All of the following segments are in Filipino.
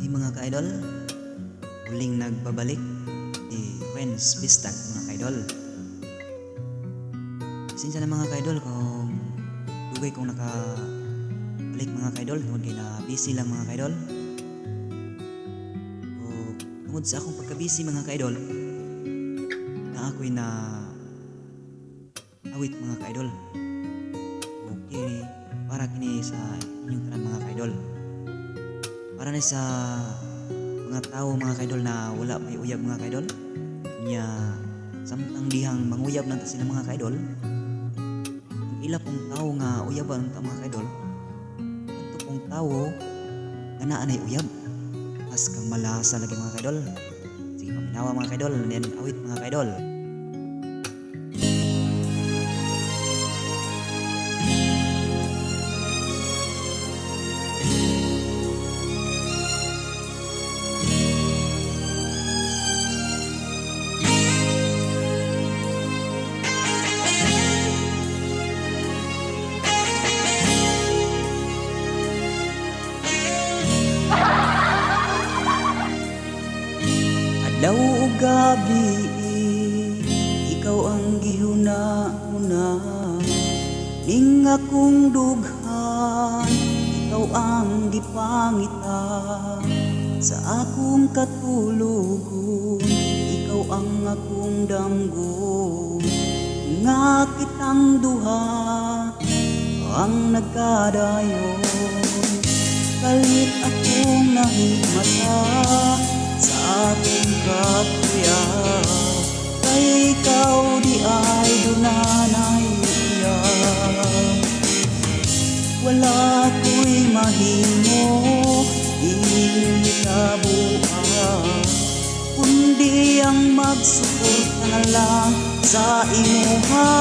mga ka-idol, muling nagbabalik si Renz Bistag mga ka-idol. Pasensya na mga ka-idol kung dugay kong nakabalik mga ka-idol, tungod kay na busy lang mga ka-idol. O tungod sa akong pagka-busy mga ka-idol, na ako'y na awit mga ka-idol. Okay, para kini sa inyong tanan mga ka-idol. Para na sa mga tao mga kaidol na wala may uyab mga kaidol, nya samtang dihang manguyab na sila mga kaidol, ang ila pong tao nga uyaban ta mga kaidol, kanto pong tao nga naa nay uyab as kang malasa lagi mga kaidol. Sige paminawa mga kaidol, nen awit mga kaidol. Adlaw o gabi, ikaw ang gihuna-huna, ning akong dughan, ikaw ang gipangita. Sa akong katulugon, ikaw ang akong damgo, nga kitang duha ang nagkadayon. Kalit akong nahimata sa akong kapya, kay ikaw di ay dunanay iya. Wala ko'y mahimo ikabuhat, kundi ang magsuporta na lang sa imuha.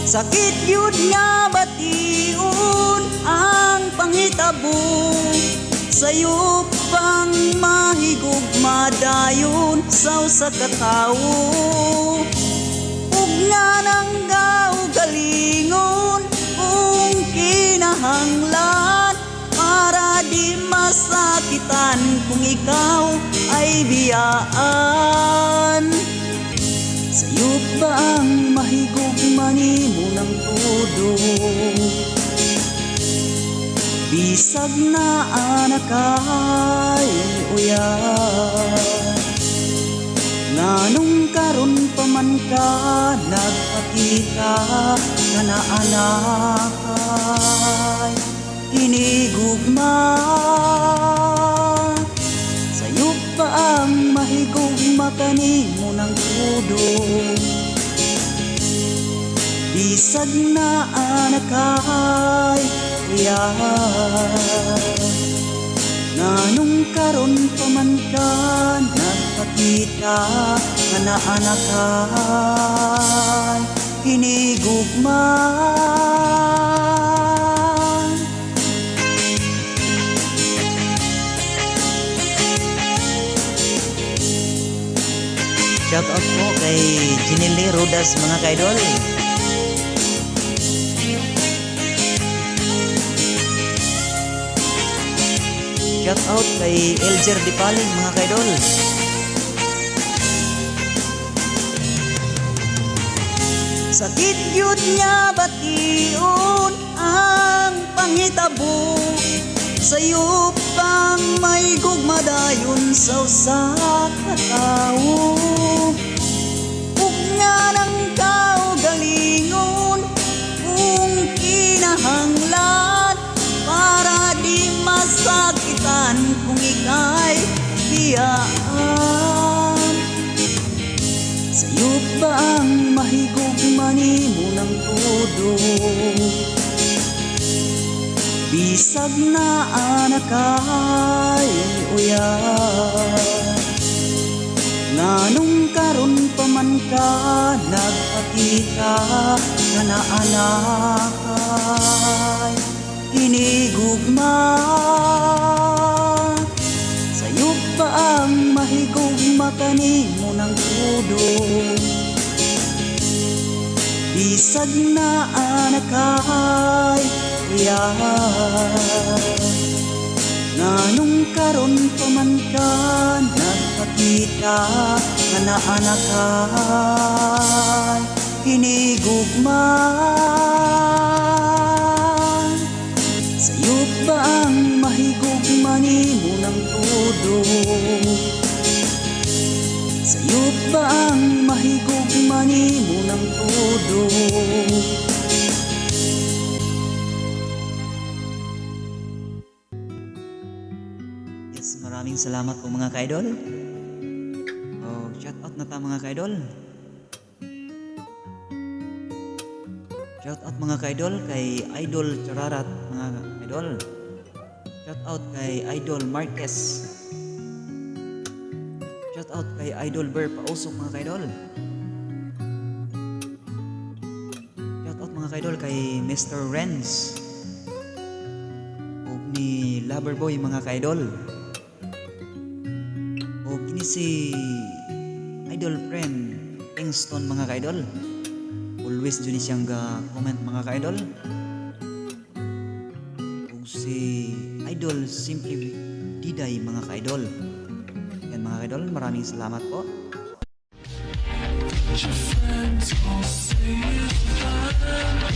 Sakit yun nga batiun ang panghitabo, sayo pang mahigugma dayon sa usa ka tawo. Ug nga nang galingon kung kinahanglan, para di masakitan kung ikaw ay biyaan. Sayop ba ang mahigugma nimo ng todo, bisag na anak ay uyab. Nganong karon pa man ka nagpakita nga na anak ay hinigugma. Sayop pa ang mahigugma kanimo ng todo, bisag na anak ay uyab. Nanong karon pa man ka nagpakita nga na anak ay hinigugma. Shout out po kay Jinely Rodas mga kaidol. Shout out kay Elger Dipaling mga kaidol. Sakit yun niya batiun ang panghitabo, sayo pang may gugmadayon sa usa ka tawo. Ug nga nang galingon kung kinahanglan, para di masakitan kung ika'y biyaan. Sayop ba ang mahigugma nimo ng todo, bisag na anak ay uyab. Nganong karon pa man ka nagpakita nga na anak ay hinigugma. Sayop ba ang mahigugma kanimo ng todo, bisag na anak ay uyab. Nganong karon pa man ka nagpakita nga naanak kay hinigugman. Sayop ba ang mahigugman nimo ng todo? Sayop ba ang mahigugman nimo ng todo? Yes, maraming salamat po mga ka-idol. Oh, shout out na ta mga ka-idol. Shout out mga ka-idol kay Idol Chararat mga ka-idol. Shout out kay Idol Marquez. Shout out kay Idol Bear Pausok mga ka-idol. Shout out mga ka-idol kay Mr. Renz ug ni Loverboy mga ka-idol. Ug kini si idol friend Kingston mga ka-idol. Always dyan siyang comment mga ka-idol. Ug si Idol Simply Diday mga ka-idol. Yan mga ka-idol, maraming salamat po. Your friends all say it's fine.